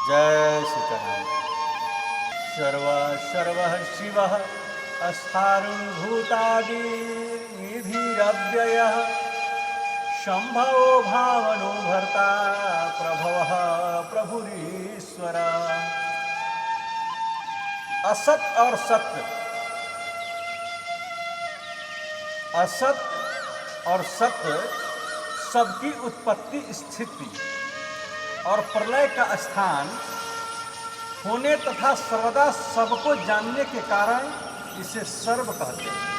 जय सीताराम। सर्व सर्व शिव स्थाणुभूतादिनिधिरव्ययः शंभो भावनो भर्ता प्रभवः प्रभुरीश्वर। असत और सत्य, असत और सत्य सबकी उत्पत्ति, स्थिति और प्रलय का स्थान होने तथा सर्वदा सबको जानने के कारण इसे सर्व कहते हैं।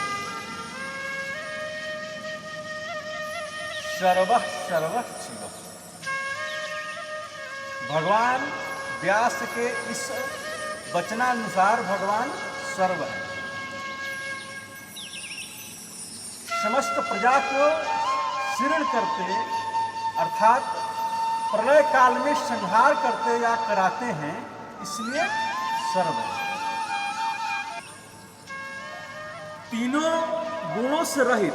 सर्वः सर्वः शिव। भगवान व्यास के इस वचनानुसार भगवान सर्व है। समस्त प्रजा को शीर्ण करते अर्थात प्रलय काल में संहार करते या कराते हैं, इसलिए सर्व है। तीनों गुणों से रहित,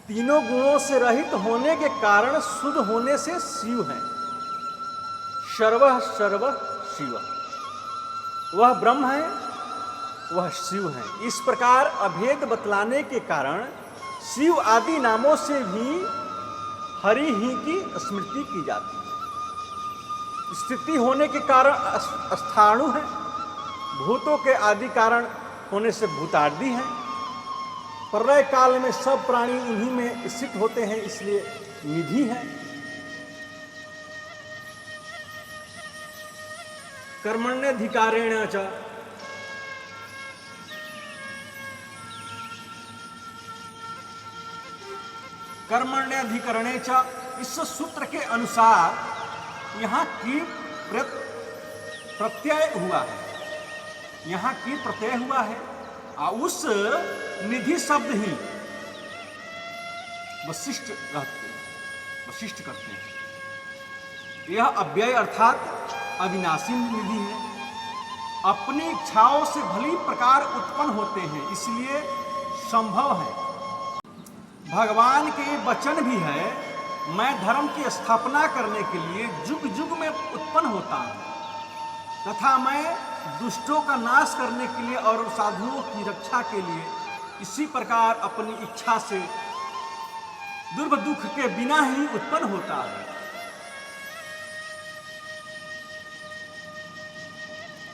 तीनों गुणों से रहित होने के कारण शुद्ध होने से शिव है। सर्वः सर्वः शिव, वह ब्रह्म है, वह शिव है। इस प्रकार अभेद बतलाने के कारण शिव आदि नामों से भी हरि ही की स्मृति की जाती है। स्थिति होने के कारण स्थाणु है, भूतों के आदि कारण होने से भूतादि है। प्रलय काल में सब प्राणी उन्हीं में स्थित होते हैं, इसलिए निधि है। कर्मण्यधिकारेण च कर्मण्यधिकरणे च, इस सूत्र के अनुसार यहाँ की प्रत्यय हुआ है, यहाँ की प्रत्यय हुआ है और उस निधि शब्द ही वशिष्ठ करते हैं। यह अव्यय अर्थात अविनाशी निधि है। अपनी इच्छाओं से भली प्रकार उत्पन्न होते हैं, इसलिए संभव है। भगवान के वचन भी है, मैं धर्म की स्थापना करने के लिए जुग जुग में उत्पन्न होता हूँ तथा मैं दुष्टों का नाश करने के लिए और साधुओं की रक्षा के लिए इसी प्रकार अपनी इच्छा से दुर्भ दुख के बिना ही उत्पन्न होता है।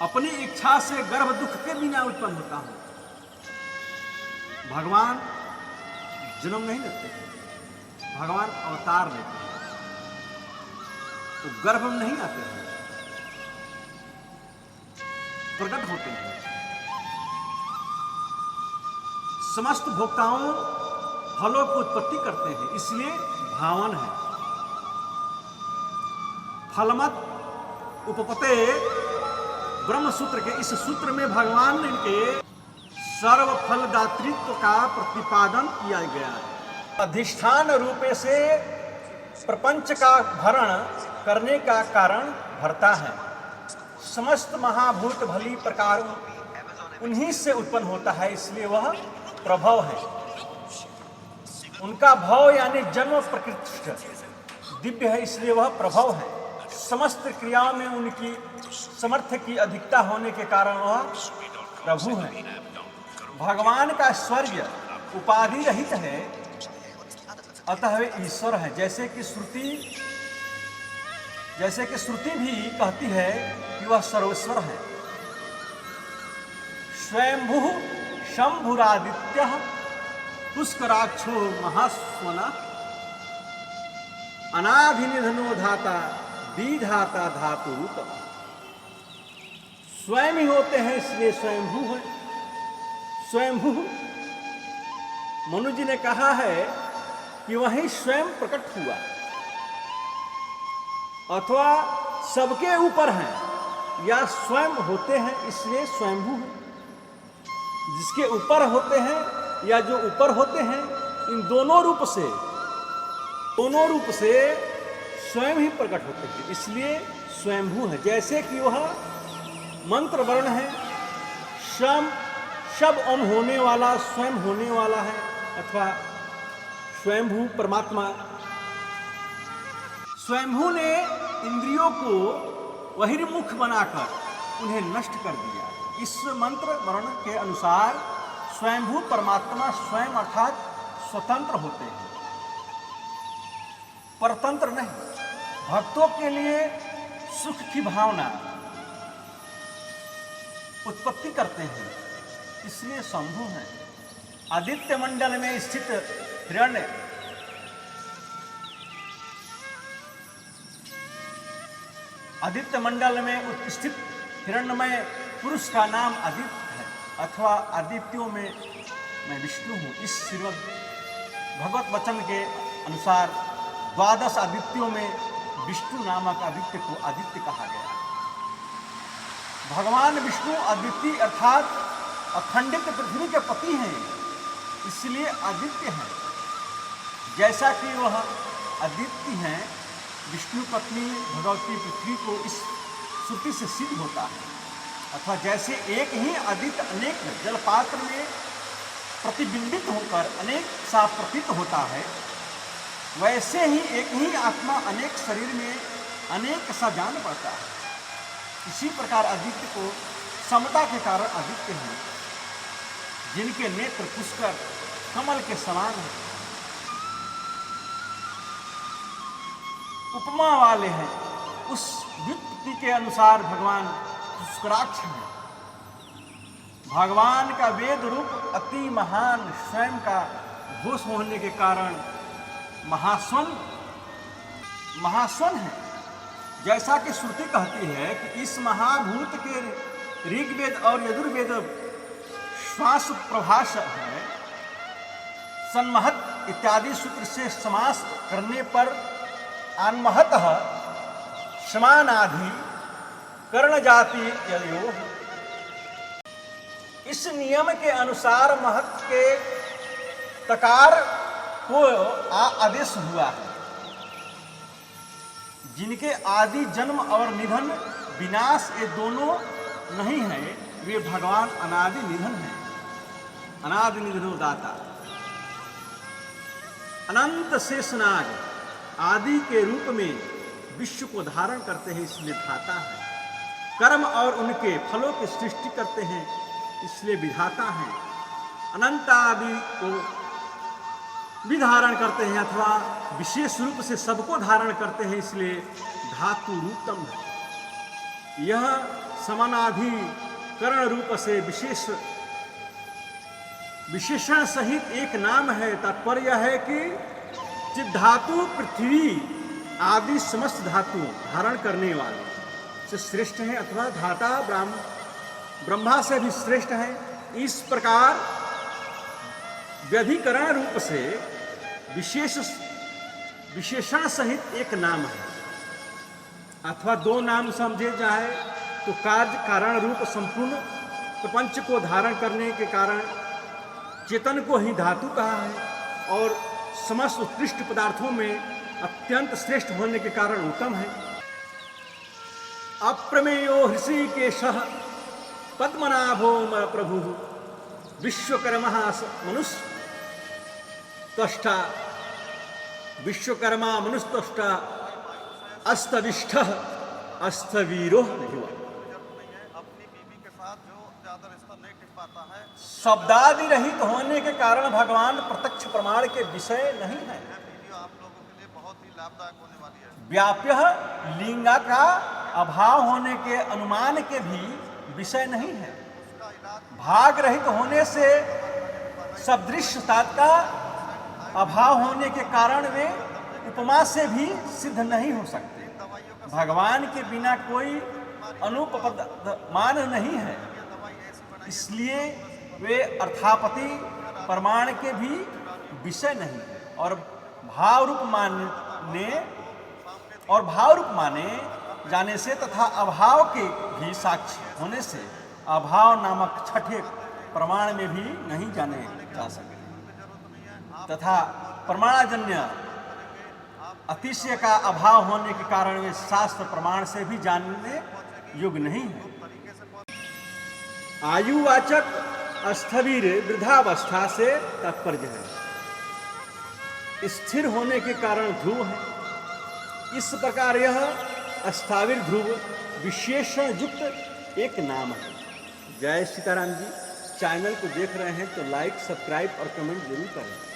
अपनी इच्छा से गर्भ दुख के बिना उत्पन्न होता हूँ। भगवान जन्म नहीं लेते, भगवान अवतार लेते हैं, तो गर्भ में नहीं आते हैं, प्रकट होते हैं। समस्त भोक्ताओं फलों की उत्पत्ति करते हैं, इसलिए भावन है। फलमत उपपते ब्रह्म सूत्र के इस सूत्र में भगवान के सर्व फलदातृत्व का प्रतिपादन किया गया है। अधिष्ठान रूपे से प्रपंच का भरण करने का कारण भरता है। समस्त महाभूत भली प्रकार उन्हीं से उत्पन्न होता है, इसलिए वह प्रभव है। उनका भव यानी जन्म प्रकृष्ट दिव्य है, इसलिए वह प्रभव है। समस्त क्रियाओं में उनकी समर्थ की अधिकता होने के कारण वह प्रभु है। भगवान का स्वर्ग उपाधि रहित है, अतः वे ईश्वर है। जैसे कि श्रुति भी कहती है कि वह सर्वेश्वर है। स्वयंभू शंभुरादित्य पुष्कराक्षो महास्वना अनाधिनिधनो धाता विधाता धातु रूप। स्वयं ही होते हैं, इसलिए स्वयंभू है। स्वयंभू मनु जी ने कहा है कि वही स्वयं प्रकट हुआ, अथवा सबके ऊपर हैं या स्वयं होते हैं, इसलिए स्वयंभू है। जिसके ऊपर होते हैं या जो ऊपर होते हैं, इन दोनों रूप से स्वयं ही प्रकट होते हैं, इसलिए स्वयंभू है। जैसे कि वह मंत्र वर्ण है, शब ओम होने वाला स्वयं होने वाला है, अथवा स्वयंभू परमात्मा स्वयंभू ने इंद्रियों को बहिर्मुख बनाकर उन्हें नष्ट कर दिया। इस मंत्र वर्ण के अनुसार स्वयंभू परमात्मा स्वयं अर्थात स्वतंत्र होते हैं, परतंत्र नहीं। भक्तों के लिए सुख की भावना उत्पत्ति करते हैं, इसलिए शंभु हैं। आदित्य मंडल में स्थित हिरण्य आदित्य मंडल में स्थित हिरण्यमय पुरुष का नाम आदित्य है अथवा आदित्यों में मैं विष्णु हूँ। इस श्रीमद् भगवत वचन के अनुसार 12 आदित्यों में विष्णु नामक आदित्य को आदित्य कहा गया है। भगवान विष्णु अद्वितीय अर्थात अखंडित पृथ्वी के पति हैं, इसलिए आदित्य हैं। जैसा कि वह अद्वितीय हैं, विष्णु पत्नी भगवती पृथ्वी को इस श्रुति से सिद्ध होता है। अथवा जैसे एक ही आदित्य अनेक जलपात्र में प्रतिबिंबित होकर अनेक सा प्रतीत होता है, वैसे ही एक ही आत्मा अनेक शरीर में अनेक सा जान पड़ता है। इसी प्रकार आदित्य को समता के कारण आदित्य हैं, जिनके नेत्र पुष्कर कमल के समान हैं, उपमा वाले हैं। उस व्युत्पत्ति के अनुसार भगवान पुष्कराक्ष हैं। भगवान का वेद रूप अति महान स्वयं का घोष होने के कारण महास्वन है। जैसा कि श्रुति कहती है कि इस महाभूत के ऋग्वेद और यजुर्वेद श्वास प्रभाष है। सन्महत इत्यादि सूत्र से समास करने पर अन्महतः समानाधि कर्ण जाति ययो। इस नियम के अनुसार महत के तकार को आदेश हुआ है। जिनके आदि जन्म और निधन विनाश ये दोनों नहीं है, वे भगवान अनादि निधन हैं। अनादि निधनो दाता। अनंत शेषनाग आदि के रूप में विश्व को धारण करते हैं, इसलिए धाता है। कर्म और उनके फलों की सृष्टि करते हैं, इसलिए विधाता है। अनंत आदि को भी धारण करते हैं अथवा विशेष रूप से सबको धारण करते हैं, इसलिए धातु रूपम है। यह समानाधिकरण रूप से विशेषण सहित एक नाम है। तात्पर्य है कि जिस धातु पृथ्वी आदि समस्त धातु धारण करने वाले से श्रेष्ठ है अथवा धाता ब्रह्मा से भी श्रेष्ठ है। इस प्रकार व्यधिकरण रूप से विशेषण सहित एक नाम है अथवा दो नाम समझे जाए तो कार्य कारण रूप संपूर्ण प्रपंच को धारण करने के कारण चेतन को ही धातु कहा है और समस्त उत्कृष्ट पदार्थों में अत्यंत श्रेष्ठ होने के कारण उत्तम है। अप्रमेयो हृषिकेशः पद्मनाभो प्रभु विश्वकर्मा मनुष्य त्वष्टा विश्वकर्मा मनुष्य त्वष्टा अस्तविष्ठ अस्तवीरो युवा। शब्दादि रहित होने के कारण भगवान प्रत्यक्ष प्रमाण के विषय नहीं है। व्याप्य लिंगा का अभाव होने के अनुमान के भी विषय नहीं है। भाग रहित होने से सदृशता का अभाव होने के कारण वे उपमा से भी सिद्ध नहीं हो सकते। भगवान के बिना कोई अनुपमान नहीं है, इसलिए वे अर्थापति प्रमाण के भी विषय नहीं है। और भाव रूप माने जाने से तथा अभाव के भी साक्षी होने से अभाव नामक छठे प्रमाण में भी नहीं जाने जा सकते तथा प्रमाणजन्य अतिशय का अभाव होने के कारण वे शास्त्र प्रमाण से भी जानने योग्य नहीं है। आयुवाचक स्थविर वृद्धावस्था से तात्पर्य है। स्थिर होने के कारण ध्रुव है इस प्रकार यह स्थाविर ध्रुव विशेषण युक्त एक नाम है। जय सीताराम जी। चैनल को देख रहे हैं तो लाइक, सब्सक्राइब और कमेंट जरूर करें।